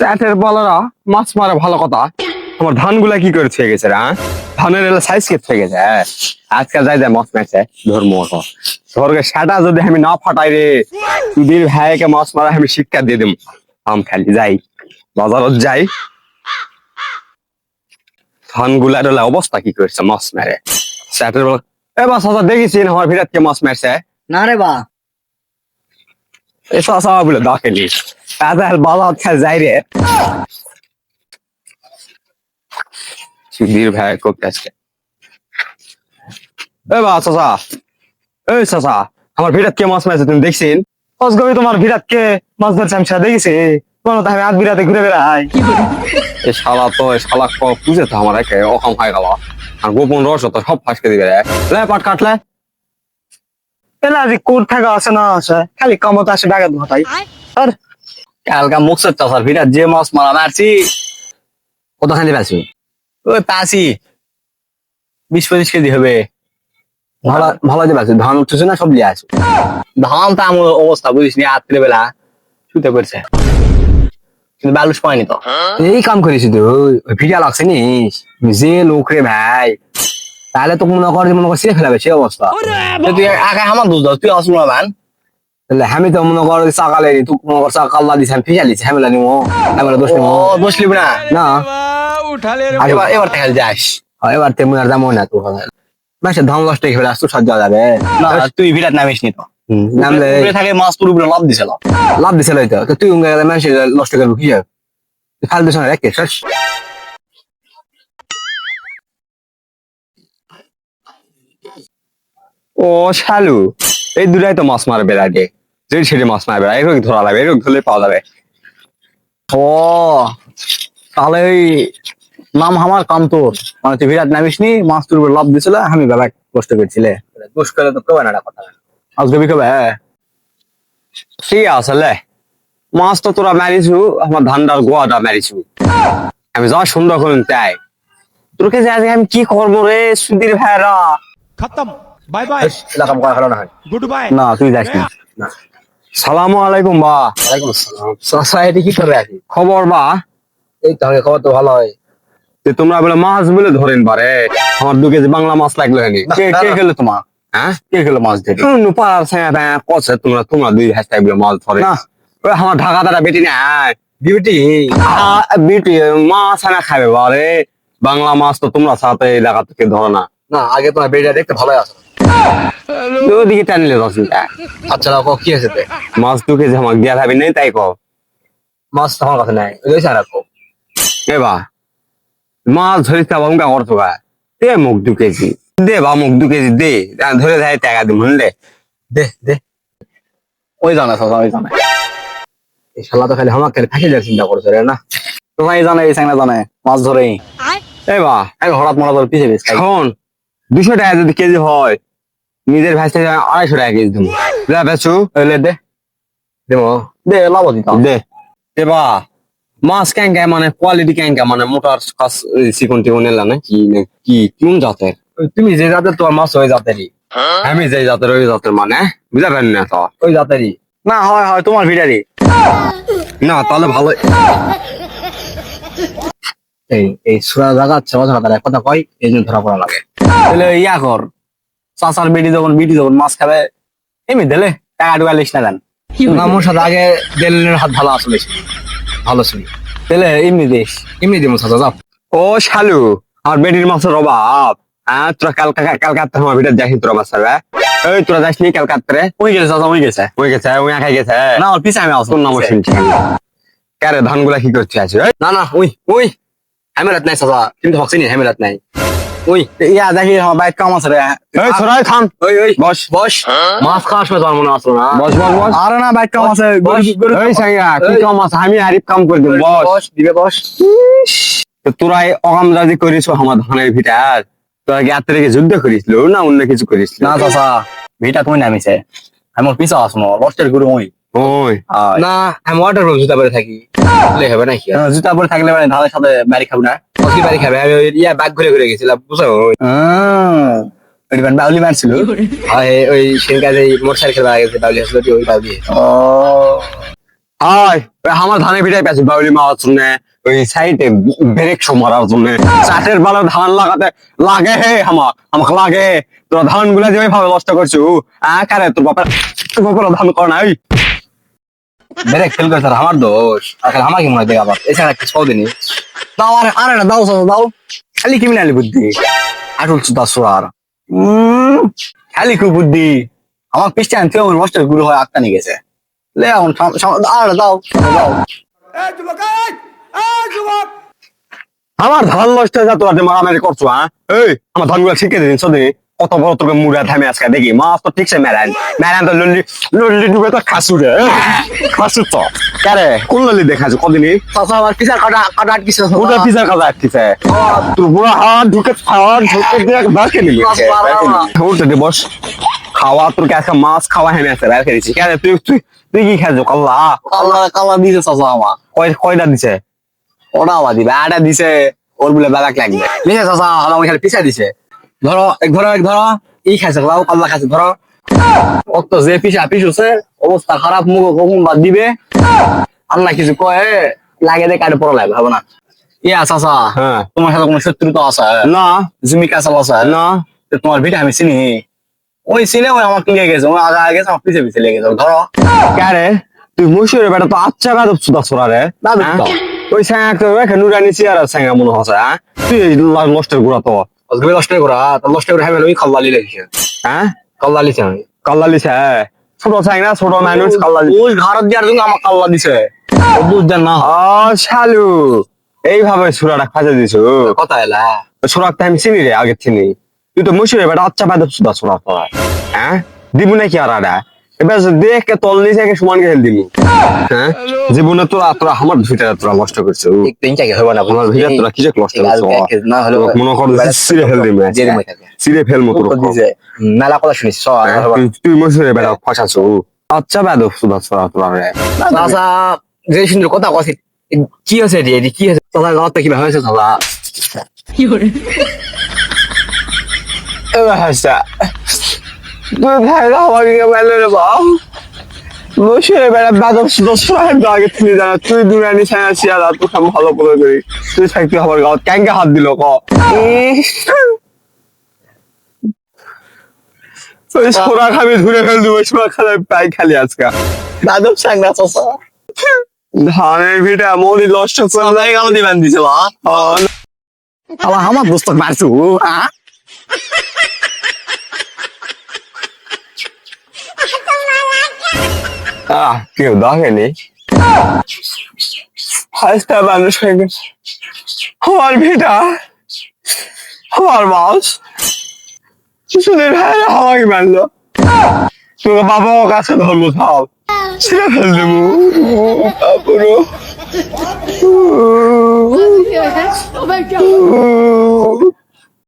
স্যাটের বলারা মাছ মারা ভালো কথা। আমার ধানগুলা কি করে থেকে গেছে রা? ধানের এলা সাইজ কে থেকে গেছে। আজকাল যাই যায় মাছ মারছে ধর্ম ধরকে সেটা যদি আমি না ফাটাই রে তুদির ভাইকে মাছ মারা আমি শিক্ষা দিয়ে দিম। আম খালি যাই বাজারত যাই ধানগুলার এলা অবস্থা কি করছে মাছ মেরে স্যাটের বলা এ বাস দেখেছিস আমার ভিড়াত কে মাছ মারছে না রে বা এসা আসা বলে ডাকেনি তাদের বাজার খেয়ে যাই রে সুধীর ভাই করতে আসছে এ বা চাচা এই চাচা আমার ভিড়াত কে মাছ মারছে তুমি দেখছেন অজগবি তোমার ভিড়াত কে মাছ ধরছে আমি সেটা দেখেছি কোনো তো আমি আধ বিরাতে ঘুরে বেড়াই এই শালা তো এই শালা পুজে তো আমার একে অকাম হয়ে গেল আর গোপন রহস্য তো সব ফাঁসকে দিবে রে পাট কাটলে এলা যে কোর থাকা আছে না আছে খালি কামত আসে ডাকাত ঘটাই আর কালকা মুখসের চাষার ভিড়া যে মাছ মারা মারছি কতখানি পাচ্ছি ওই পাঁচি 20-25 কেজি হবে ভালো ভালো যে পাচ্ছি ধান উঠছে না সব লিয়ে আছে ধান তো আমার অবস্থা বুঝিস নি রাত্রে বেলা শুতে পড়ছে কিন্তু বালুস পায়নি তো এই কাম করিস তুই ওই ভিড়া লাগছে নিস যে লোক রে ভাই তাহলে তো মনে কর ছিঁড়ে ফেলাবে সে অবস্থা তুই আগে আমার দোষ দাও তুই আসুন না মান তাহলে আমি তো মনে কর সকালে তুই মনে কর সকাল না দিস আমি ফিজা লিছি হ্যামেলা নিবো হ্যামেলা দোষ নিবো দোষ লিব না না এবার থেকে যাস এবার তেমন আর যাবো না তুই মাসে ধান লষ্ট খেলে আসতো সাজা যাবে না তুই বিরাট নামিস নি তো নামলে থাকে মাছ পুরো লাভ দিছিল তো তুই উঙ্গে গেলে মাসে নষ্ট করবি কি যাবে ফাল দিছ না রেখে শেষ ও শালু এই দুটাই তো মাছ মারবে আগে যে ছেড়ে মাছ মারবে এরকম ধরা লাগবে এরকম ধরলে পাওয়া যাবে ও তাহলে ওই নাম আমার কাম তোর মানে তুই বিরাট নামিস নি মাছ তোর লাভ দিছিল আমি বাবা কষ্ট করছিলে দোষ করে তো কেউ না কথা আজকে বিকেবে ঠিক আছে মাছ তো তোরা মারিছু আমার ধানটার গোয়াটা মারিছু আমি যা সুন্দর করুন তাই তোরকে যে আজকে আমি কি করবো রে সুধীর ভাইরা खत्म बाय बाय এলাকাম করা হলো না হয় गुड बाय না তুই যাস না সালামু আলাইকুম বা ওয়ালাইকুম আসসালাম সোসাইটি কি করে আছি খবর বা এই তাহলে খবর তো ভালো হয় যে তোমরা বলে মাছ বলে ধরেন পারে আমার 2 কেজি বাংলা মাছ লাগলো হয়নি কে কে গেল তোমার হ্যাঁ কে গেল মাছ ধরে পাড়ার ছায়া কছে তোমরা 2 হাজার বলে মাছ ধরে না ওই আমার ঢাকা তারা বেটি না ডিউটি বেটি মাছ আনা খাবে বারে বাংলা মাছ তো তোমরা সাথে এলাকা থেকে ধরো না না আগে তোমার বেড়া দেখতে ভালোই আছে ওদিকে টানলে রসিটা আচ্ছা রাখো কি আছে তে মাছ 2 কেজি আমার দিয়া ভাবি নেই তাই কও মাছ তোমার কাছে নাই ওই যা রাখো এবা মাছ ধরিস তা বামকা করছো গা দে মুখ 2 কেজি দে বা মুখ 2 কেজি দে ধরে যায় টাকা দিম শুনলে দে দে ওই জানা সব ওই জানা এই শালা তো খালি আমাকে খালি ফাঁসি দেওয়ার চিন্তা করছে রে না তোমার এই জানা এই সাংনা জানে মাছ ধরে এবা আমি হঠাৎ মনে করে পিছিয়ে বেশ শোন 200 টাকা যদি কেজি হয় নিজের ভাই থেকে 250 টাকা কেজি দেবো যা বেচু ওইলে দে দেবো দে লাভ দিতাম দে এবা মাছ ক্যাঙ্কা মানে কোয়ালিটি ক্যাঙ্কা মানে মোটার কাছ চিকন টিকন এলা না কি কোন জাতের তুমি যে জাতের তোমার মাছ ওই জাতেরই আমি যে জাতের ওই জাতের মানে বুঝা পারেন না তো ওই জাতেরই না হয় হয় তোমার ভিড়ারি না তাহলে ভালো এই এই সুরা জায়গা ছেড়া তারা কথা কয় এই জন্য ধরা পড়া লাগে তাহলে ইয়া কর চাচার বিটি যখন মাছ খাবে এমনি দিলে টাকা টুকা লিস না দেন আমার সাথে আগে দেলের হাত ভালো আসলে ভালো ছিল তাহলে এমনি দিব চাচা যাও ও শালু আমার বেটির মাছের অভাব হ্যাঁ তোরা কালকাতা আমার ভিতরে যাইস তোরা মাছ খাবে এই তোরা যাইস নি কালকাতা ওই গেছে চাচা ওই গেছে ওই খাই গেছে না ওর পিছে আমি আসবো কোন নাম শুনছি কারে ধানগুলা কি করছে আছে না না ওই হেমেরাত নাই চাচা কিন্তু হচ্ছে নি হেমেরাত নাই ওই ইয়া দেখি আমার বাইক কাম আছে রে এই সরাই থাম ওই বস বস মাছ খাওয়ার সময় তোমার মনে আসলো না বস আরে না বাইক কাম আছে এই সাইয়া কি কাম আছে আমি আরিফ কাম করে দেব বস বস দিবে বস তো তোরা অকাম রাজি করিস আমার ধানের ভিটার তোরা কি আত্মা রেখে যুদ্ধ করিসল না অন্য কিছু করিসল না চাচা ভিটা তুমি নামিছে আমি ওর পিছা আসনো লস্টের গুরু ওই ওই না আমি ওয়াটার প্রুফ জুতা পরে থাকি হবে নাকি জুতা পরে থাকলে মানে ধানের সাথে বাড়ি খাবো না কি বাড়ি খাবে আমি ইয়া ব্যাগ ঘুরে গেছিলাম বুঝছো বাউলি মারছিল ওই সেই কাজে মোটরসাইকেল খেলা গেছে বাউলি আসলো ওই বাউলি হাই আমার ধানের ভিটায় পেয়েছি বাউলি মারার জন্য ওই সাইডে ব্রেক শো মারার জন্য চাটের বেলা ধান লাগাতে লাগে হে আমাকে লাগে তোরা ধান গুলা যে ভাবে নষ্ট করছো কারে তোর বাপের ধান কর নাই ব্রেক ফেল করে আমার দোষ এখন আমাকে মনে হয় আবার এছাড়া একটা সৌ দিনই দাও আর না দাও দাও খালি কি মিলালি বুদ্ধি আটুল সুদা সোয়ার খালি খুব বুদ্ধি আমার পিছটা আনতে আমার নষ্ট গুলো হয় আটটা নিয়ে গেছে লে এখন আর দাও দাও আমার ধান নষ্ট হয়ে যা তোরা যে মারামারি করছো এই আমার ধান গুলা শিখে দিন সদি কত বড় তোকে মুড়া থামে আজকে দেখি মাছ তো ঠিকছে মেরান তো লল্লি ডুবে তো খাসু রে খাসু তো কারে কোন লল্লি দেখাছো কদিনই চাচা আমার পিছার কাটা আটকিছে ওটা পিজার কাজ আটকিছে তোর বুড়া হাত ঢুকে দিয়ে বাঁকে নিবি উঠতে দে বস খাওয়া তোর আজকে মাছ খাওয়া হেমে আছে বের করেছি কেন তুই কি খাইছো কাল্লা কালা দিছে চাচা আমার কয়টা দিছে ওটা আমার দিবে আটা দিছে ওর বলে বেলাক লাগবে লিখে চাচা আমার ওইখানে পিছা দিছে ধরো এক ধরো ই খাইছে লাউ কাল্লা খাইছে ধরো অত যে পিছুছে অবস্থা খারাপ মুখ কখন বাদ দিবে আল্লাহ কিছু কয়ে লাগে দে কাটে পড়া লাগবে হবে না ইয়া চাচা হ্যাঁ তোমার সাথে কোনো শত্রুতা আছে না জমি কাঁচাল আছে না তো তোমার ভিটা আমি চিনি ওই চিনে ওই আমার লেগে গেছে ওই আগে গেছে আমার পিছে লেগে গেছে ধরো কারে তুই মুসুরে বেটা তো আচ্ছা বেদ সুদা সরা রে দাদু তো। ওই স্যাং তো রেখে নুরানি চেয়ার স্যাঙ্গা মনে হচ্ছে তুই নষ্টের গুড়া তো আজকে লস্টে করা তো লস্টে করে হ্যাঁ ওই খাল্লা লিখেছে হ্যাঁ কাল্লা লিখে আমি কাল্লা লিছে ছোট স্যাং না ছোট মানুষ কাল্লা ওই ঘরত দিয়ার জন্য আমার কাল্লা দিছে বুঝছেন না ও শালু এইভাবে সুরাটা খাজা দিছো কথা এলা সুরাকটা আমি চিনি রে আগে চিনি তুই তো মুসুরে বেটা আচ্ছা বেদ সুদা সরা তো হ্যাঁ দিবু নাকি আর আডা এবার দেখে তল নিচে সমান খেল দিবি হ্যাঁ জীবনে তোরা আমার ভিতরে তোরা নষ্ট করছো তিন চাকে হবে না আমার ভিতরে তোরা কি যে নষ্ট করছো না হলো মনে কর সিরে ফেল দিবি সিরে ফেল মতো দিছে মেলা কথা শুনিস তুই মুসুরে বেটা ফসাছো আচ্ছা বেদ সুদা সরা তোরা রে চাচা যে সুন্দর কথা কথা কি আছে রে কি আছে চাচা গাঁৱত কিবা হয়েছে চাচা এবার হাসা তুই ভাই আমাকে মেলে রে বাপ মুসুরে বেটা বেদ সুদা সরা আগে তুমি জানা তুই দুরানি ছায়া শিয়াল আর তোকে ভালো করে করি তুই থাকতে আমার গাঁত ক্যাঙ্গে হাত দিল ক সোনা খাবি ধরে ফেল দেবো সোনা খালে পাই খালি আজকে দাদব সাংনা চাচা ধানের ভিটা মরি নষ্ট করে গেল দিবেন দিছে বা আমার দোস্ত মারছু কেউ দেখেনি হাসতে মানুষ হয়ে গেছে আমার ভিটা আমার মাছ সুদের ভাই আমাকে মারলো তোকে বাবাও কাছে ধরবো সব ছিঁড়ে ফেল দেবো পুরো Oh my god.